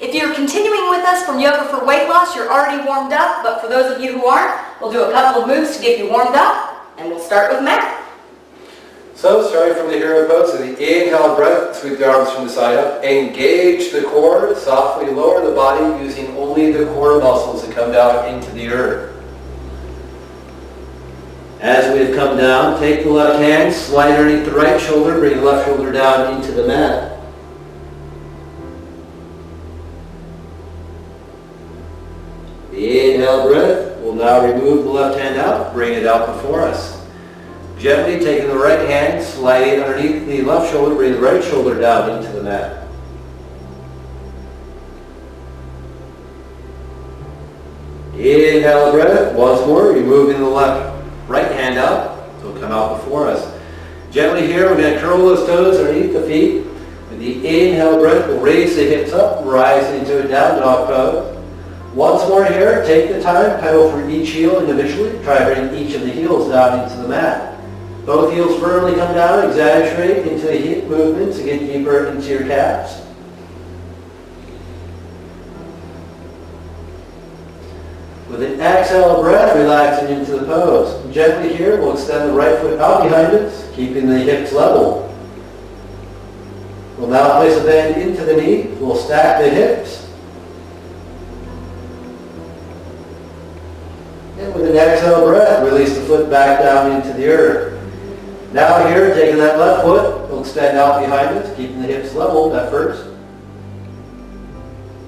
If you're continuing with us from Yoga for Weight Loss, you're already warmed up, but for those of you who aren't, we'll do a couple of moves to get you warmed up, and we'll start with Matt. So starting from the hero pose, so the inhale breath, sweep the arms from the side up, engage the core, softly lower the body using only the core muscles to come down into the earth. As we've come down, take the left hand, slide underneath the right shoulder, bring the left shoulder down into the mat. The inhale breath will now remove the left hand out, bring it out before us. Gently taking the right hand, sliding underneath the left shoulder, bring the right shoulder down into the mat. Inhale breath, once more, removing the right hand out, so it'll come out before us. Gently here, we're going to curl those toes underneath the feet. With the inhale breath, we'll raise the hips up, rise into a down dog pose. Once more here, take the time, pedal through each heel individually. Try to bring each of the heels down into the mat. Both heels firmly come down, exaggerate into the hip movements to get deeper into your calves. With an exhale breath, relaxing into the pose. Gently here, we'll extend the right foot out behind us, keeping the hips level. We'll now place a bend into the knee. We'll stack the hips. And with an exhale breath, release the foot back down into the earth. Now here, taking that left foot, we'll extend out behind us, keeping the hips level at first.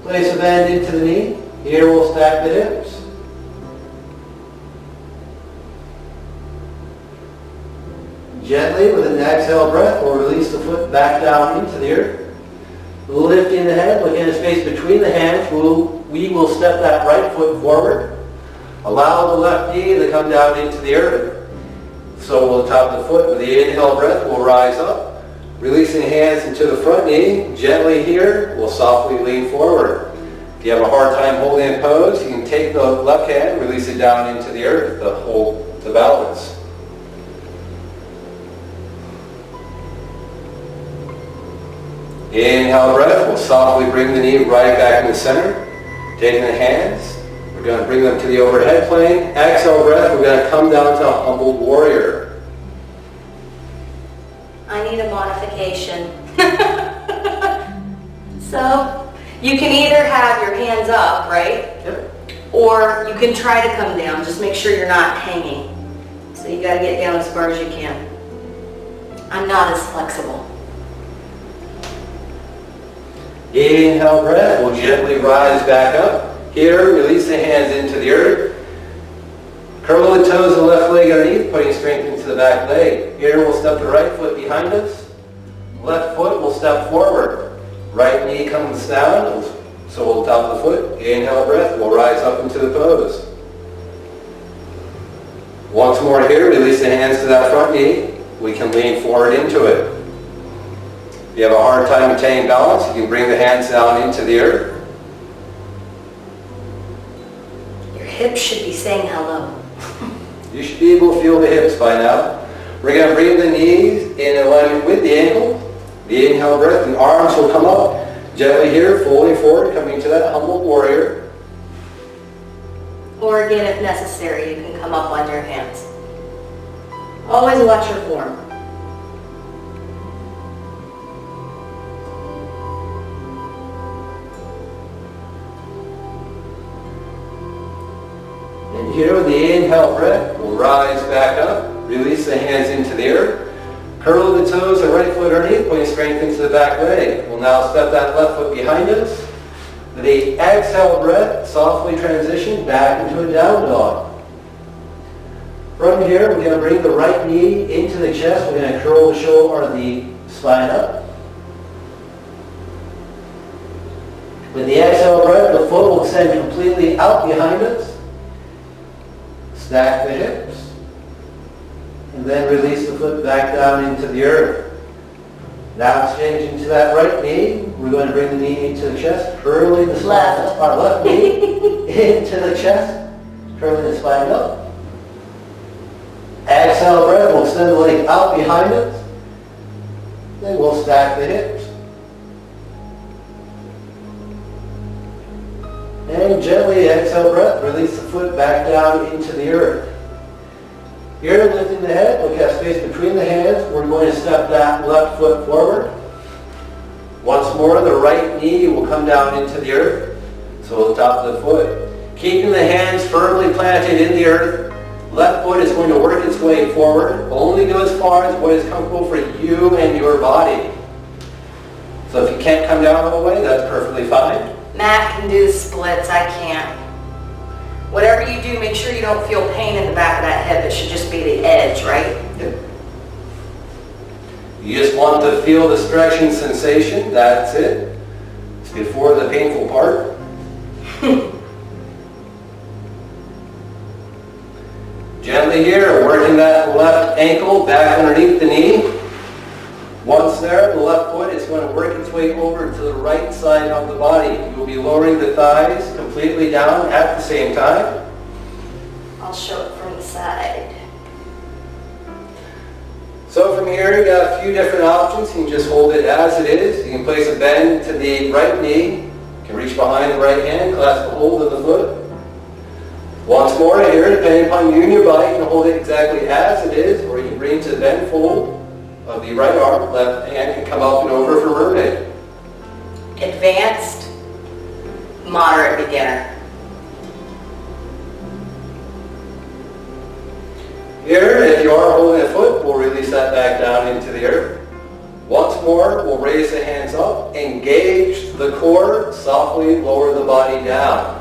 Place a bend into the knee. Here we'll stack the hips. Gently, with an exhale breath, we'll release the foot back down into the earth. Lifting the head, looking at space between the hands, we will step that right foot forward. Allow the left knee to come down into the earth. So we'll top the foot with the inhale breath, we'll rise up. Releasing hands into the front knee. Gently here, we'll softly lean forward. If you have a hard time holding in pose, you can take the left hand, release it down into the earth to hold the balance. Inhale breath, we'll softly bring the knee right back in the center. Taking the hands, we're going to bring them to the overhead plane. Exhale breath, we're going to come down to a humble warrior. I need a modification. So, you can either have your hands up, right? Yep. Or you can try to come down. Just make sure you're not hanging. So you got to get down as far as you can. I'm not as flexible. Inhale breath, we'll gently rise back up. Here, release the hands into the earth. Curl the toes of the left leg underneath, putting strength into the back leg. Here, we'll step the right foot behind us. Left foot will step forward. Right knee comes down, so we'll top the foot. Inhale breath, we'll rise up into the pose. Once more here, release the hands to that front knee. We can lean forward into it. If you have a hard time maintaining balance, you can bring the hands down into the earth. Your hips should be saying hello. You should be able to feel the hips by now. We're going to bring the knees in alignment with the ankle. The inhale breath, the arms will come up. Gently here, fully forward, coming to that humble warrior. Or again, if necessary, you can come up on your hands. Always watch your form. And here with the inhale breath, we'll rise back up, release the hands into the earth, curl the toes and right foot underneath, putting strength into the back leg. We'll now step that left foot behind us. With the exhale breath, softly transition back into a down dog. From here, we're going to bring the right knee into the chest. We're going to curl the shoulder or the spine up. With the exhale breath, the foot will extend completely out behind us. Stack the hips, and then release the foot back down into the earth. Now it's changing to that right knee. We're going to bring the knee into the chest, curling the spine, our left knee into the chest, curling the spine up. Exhale breath, we'll extend the leg out behind us. Then we'll stack the hips. and gently exhale breath, release the foot back down into the earth. Here, lifting the head, look at space between the hands. We're going to step that left foot forward. Once more, the right knee will come down into the earth. So the top of the foot. Keeping the hands firmly planted in the earth. Left foot is going to work its way forward. Only go as far as what is comfortable for you and your body. So if you can't come down all the way, that's perfectly fine. Matt can do the splits, I can't. Whatever you do, make sure you don't feel pain in the back of that hip. It should just be the edge, right? Yep. You just want to feel the stretching sensation. That's it. It's before the painful part. Gently here, working that left ankle back underneath the knee. Once there, the left foot is going to work its way over to the right side of the body. You will be lowering the thighs completely down at the same time. I'll show it from the side. So from here, you got a few different options. You can just hold it as it is. You can place a bend to the right knee. You can reach behind the right hand, clasp a hold of the foot. Once more here, depending upon you and your body, you can hold it exactly as it is, or you can bring to the bend fold of the right arm. Left hand can come up and over for mermaid. Advanced, moderate beginner. Here, if you are holding a foot, we'll release that back down into the earth. Once more, we'll raise the hands up, engage the core, softly lower the body down.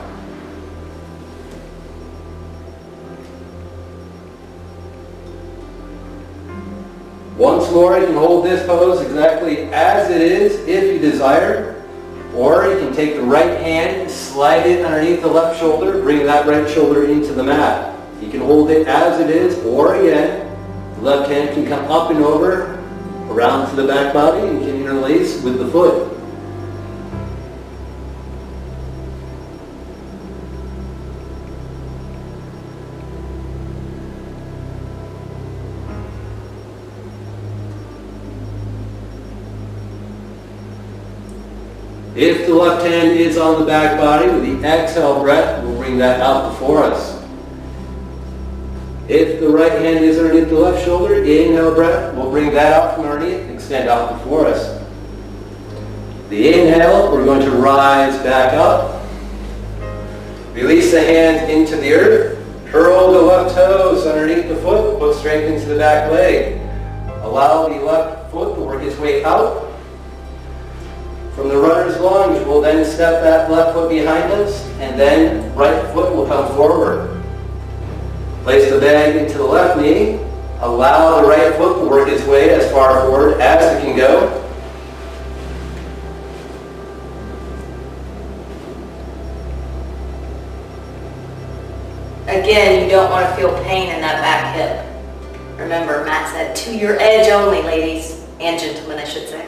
Once more, you can hold this pose exactly as it is if you desire. Or you can take the right hand, slide it underneath the left shoulder, bring that right shoulder into the mat. You can hold it as it is, or again, the left hand can come up and over, around to the back body, and can interlace with the foot. If the left hand is on the back body, with the exhale breath, we'll bring that out before us. If the right hand is underneath the left shoulder, inhale breath, we'll bring that out from underneath and extend out before us. The inhale, we're going to rise back up. Release the hands into the earth. Curl the left toes underneath the foot, put strength into the back leg. Allow the left foot to work its way out. From the runner's lunge, we'll then step that left foot behind us, and then right foot will come forward. Place the bag into the left knee. Allow the right foot to work its way as far forward as it can go. Again, you don't want to feel pain in that back hip. Remember, Matt said to your edge only, ladies and gentlemen, I should say.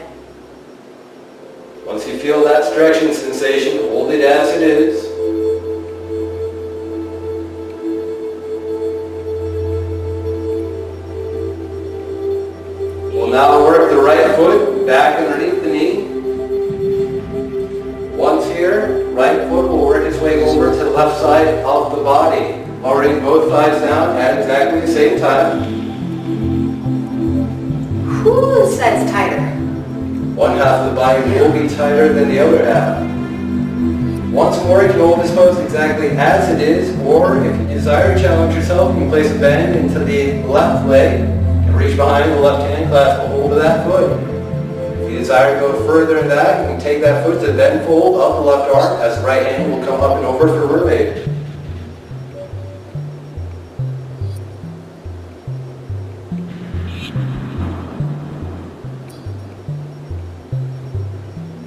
Once you feel that stretching sensation, hold it as it is. We'll now work the right foot back underneath the knee. Once here, right foot will work its way over to the left side of the body. Lowering both thighs down at exactly the same time. Whew, this side's tighter. One half of the body will be tighter than the other half. Once more, you can hold this pose exactly as it is, or if you desire to challenge yourself, you can place a bend into the left leg and reach behind the left hand, clasp a hold of that foot. If you desire to go further than that, you can take that foot to the bend fold of the left arm as the right hand will come up and over for mermaid.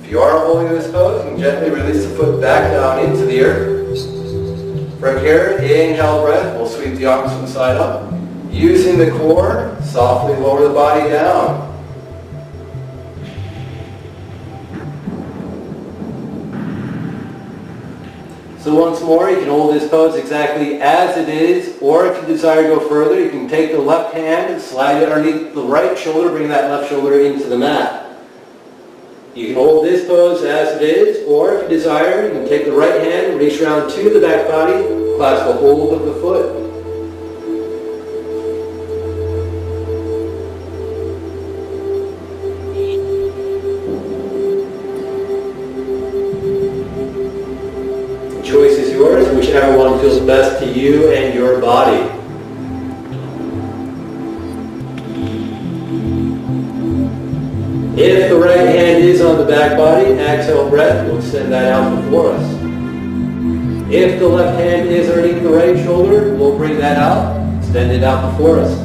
If you are holding this pose, you can gently release the foot back down into the earth. From here, inhale breath, we'll sweep the arms from the side up. Using the core, softly lower the body down. So once more, you can hold this pose exactly as it is, or if you desire to go further, you can take the left hand and slide it underneath the right shoulder, bring that left shoulder into the mat. You can hold this pose as it is, or if you desire, you can take the right hand, reach around to the back body, clasp a hold of the foot. The choice is yours, whichever one feels best to you and your body. If the right hand is on the back body, exhale breath, we'll extend that out before us. If the left hand is underneath the right shoulder, we'll bring that out, extend it out before us.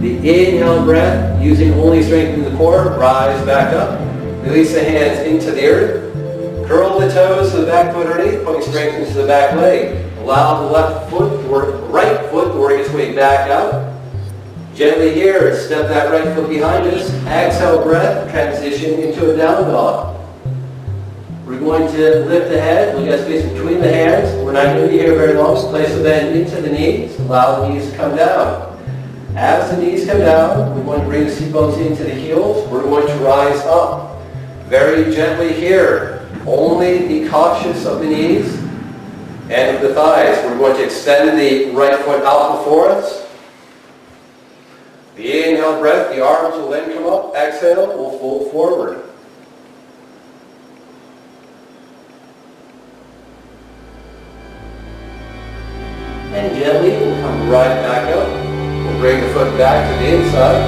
The inhale breath, using only strength in the core, rise back up. Release the hands into the earth. Curl the toes to the back foot underneath, putting strength into the back leg. Allow the left foot to work, right foot to work its way back out. Gently here, step that right foot behind us. Exhale breath, transition into a down dog. We're going to lift the head. We've got space between the hands. We're not going to be here very long. So place the bend into the knees. Allow the knees to come down. As the knees come down, we're going to bring the seat bones into the heels. We're going to rise up. Very gently here. Only be cautious of the knees and of the thighs. We're going to extend the right foot out before us. The inhale breath, the arms will then come up. Exhale, we'll fold forward. And gently, we'll come right back up. We'll bring the foot back to the inside.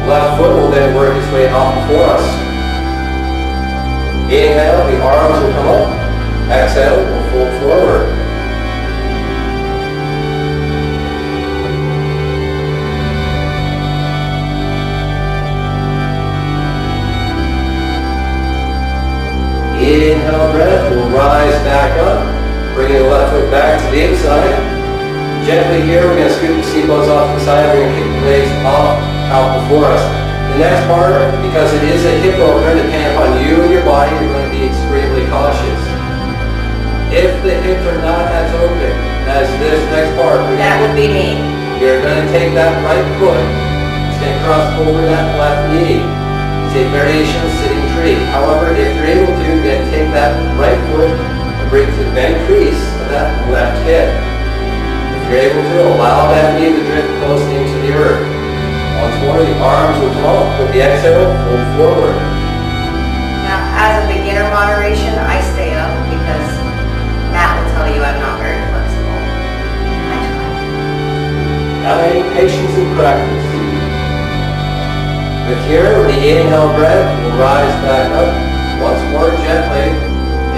Left foot will then work its way out before us. Inhale, the arms will come up. Exhale, we'll fold forward. Inhale breath, we'll rise back up, bringing the left foot back to the inside. Gently here, we're going to scoop the seat bones off the side, we're going to kick the legs off, out before us. The next part, because it is a hip opener, depending upon you and your body, you're going to be extremely cautious. If the hips are not as open as this next part, That would be me. you're going to take that right foot, it's going to cross over that left knee. It's a variation of sitting tree. However, if you're able to, then take that right foot and bring to the bent crease of that left hip. If you're able to, allow that knee to drift close into the earth. Once more, the arms will come up. With the exhale, fold forward. Now, as a beginner moderation, I stay up because Matt will tell you I'm not very flexible. I try. Having patience and practice. With here, with the inhale breath, we'll rise back up. Once more, gently.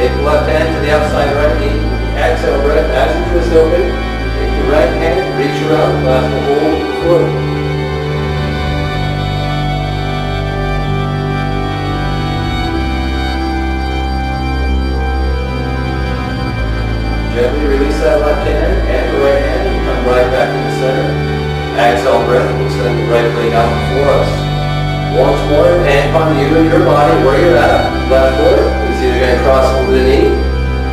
Take the left hand to the outside right knee. With the exhale breath, as you twist open, take the right hand, reach around, clasp a hold of the foot. Gently release that left hand and the right hand and come right back in the center. Exhale breath, we'll send the right leg out before us. Once more, and upon you and your body, where you're at. Left foot is either going to cross over the knee,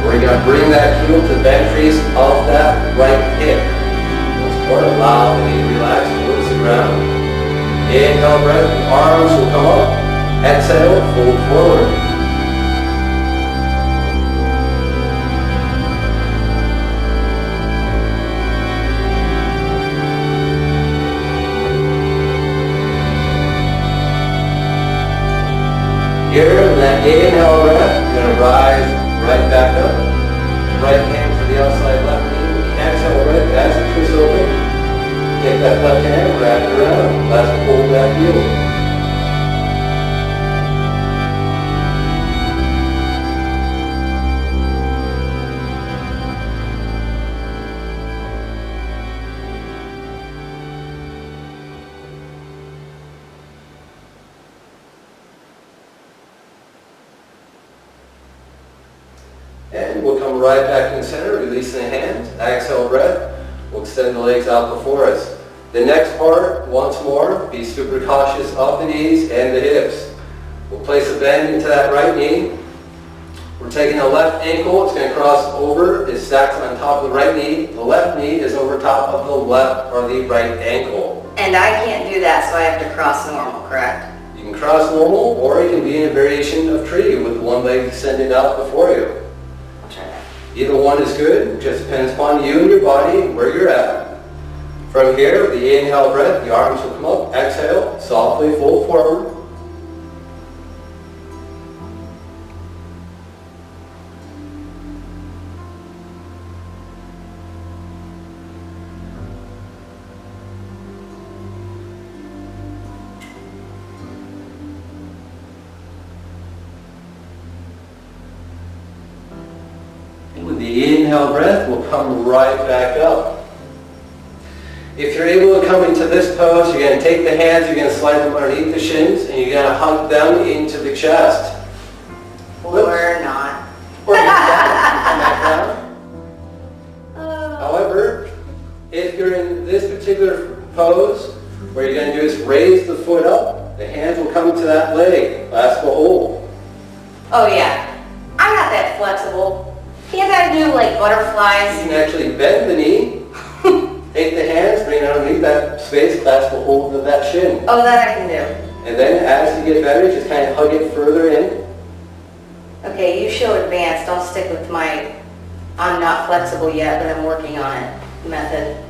or you're going to bring that heel to the bent crease of that right hip. Once more, allow the knee to relax towards the ground. Inhale breath, the arms will come up. Exhale, fold forward. Here, in that inhale breath, you're going to rise right back up. Right hand to the outside left knee. With the exhale breath, as you twist open, take that left hand, wrap it around. Let's hold that heel. And we'll come right back in the center, releasing the hands. Exhale breath. We'll extend the legs out before us. The next part, once more, be super cautious of the knees and the hips. We'll place a bend into that right knee. We're taking the left ankle, it's going to cross over, it stacks on top of the right knee. The left knee is over top of the left or the right ankle. And I can't do that, so I have to cross normal, correct? You can cross normal, or you can be in a variation of tree with one leg extended out before you. I'll try that. Either one is good. It just depends upon you and your body and where you're at. From here, with the inhale breath, the arms will come up. Exhale, softly fold forward. With the inhale breath, we'll come right back up. If you're able to come into this pose, you're going to take the hands, you're going to slide them underneath the shins, and you're going to hug them into the chest. Or not. Or you can come back down. However, if you're in this particular pose, what you're going to do is raise the foot up. The hands will come to that leg. Clasp a hold. Oh yeah, I'm not that flexible. Can't I do like You butterflies? can actually bend the knee, take the hands, bring it underneath that space, clasp a hold of that shin. Oh, that I can do. And then as you get better, just kind of hug it further in. Okay, you show advanced. I'll stick with my I'm not flexible yet, but I'm working on it method.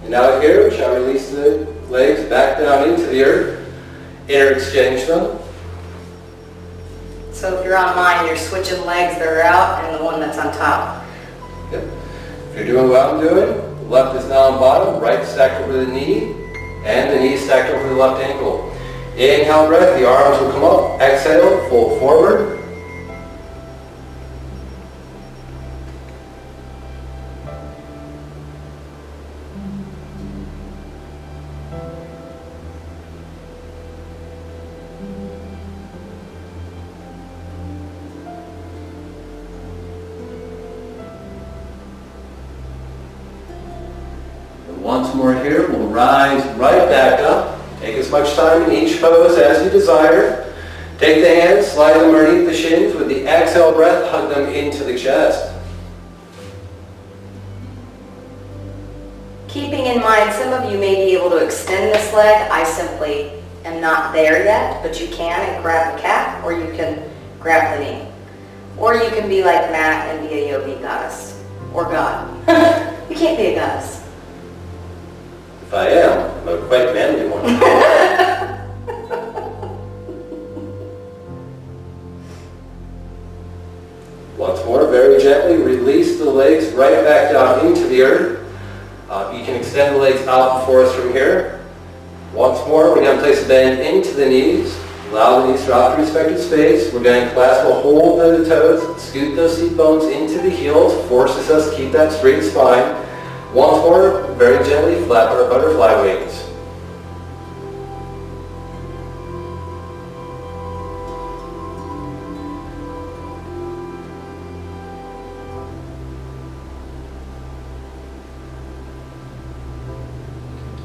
And now here, we shall release the legs back down into the earth. Interexchange them. So if you're on mine, you're switching legs that are out and the one that's on top. Yep. If you're doing what I'm doing, left is now on bottom, right stacked over the knee, and the knee stacked over the left ankle. Inhale breath, the arms will come up. Exhale, fold forward. Once more here, we'll rise right back up. Take as much time in each pose as you desire. Take the hands, slide them underneath the shins. With the exhale breath, hug them into the chest. Keeping in mind, some of you may be able to extend this leg. I simply am not there yet, but you can and grab the calf, or you can grab the knee. Or you can be like Matt and be a yogi goddess, or God. You can't be a goddess. If I am, I'm a quite manly one. Once more, very gently release the legs right back down into the earth. You can extend the legs out for us from here. Once more, we're going to place a bend into the knees. Allow the knees to drop to respective space. We're going to clasp a hold of the toes, scoot those seat bones into the heels, forces us to keep that straight spine. Once more, very gently flap our butterfly wings.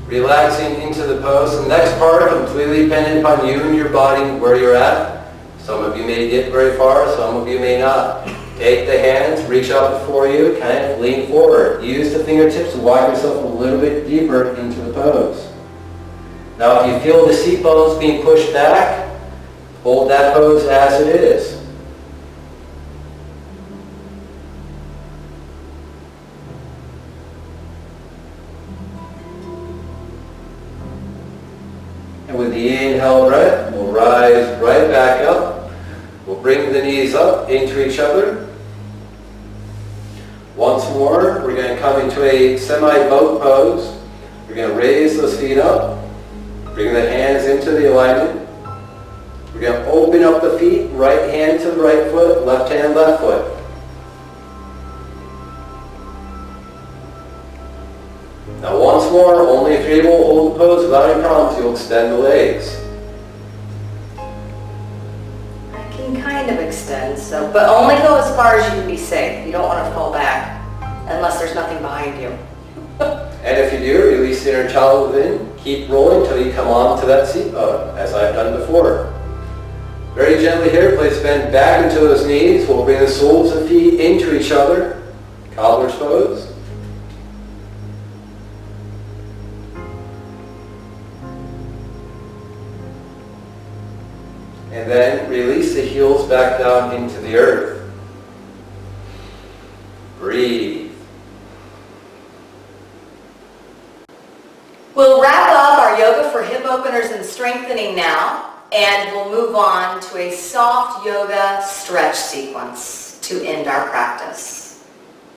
Relaxing into the pose. The next part, completely dependent upon you and your body, where you're at. Some of you may get very far, some of you may not. Take the hands, reach out before you, kind of lean forward. Use the fingertips to walk yourself a little bit deeper into the pose. Now if you feel the seat bones being pushed back, hold that pose as it is. And with the inhale breath, we'll rise right back up. We'll bring the knees up into each other. Once more, we're going to come into a semi-boat pose. We're going to raise those feet up. Bring the hands into the alignment. We're going to open up the feet, right hand to the right foot, left hand, left foot. Now once more, only if you're able to hold the pose without any problems, you'll extend the legs. I can kind of extend, so, but only go as far as you can be safe. You don't want to fall back unless there's nothing behind you. And if you do, release the inner child within. Keep rolling until you come on to that seat bone, as I've done before. Very gently here, place bend back into those knees. We'll bring the soles of feet into each other. Cobbler's pose. And then release the heels back down into the earth. Breathe. We'll wrap up our yoga for hip openers and strengthening now, and we'll move on to a soft yoga stretch sequence to end our practice.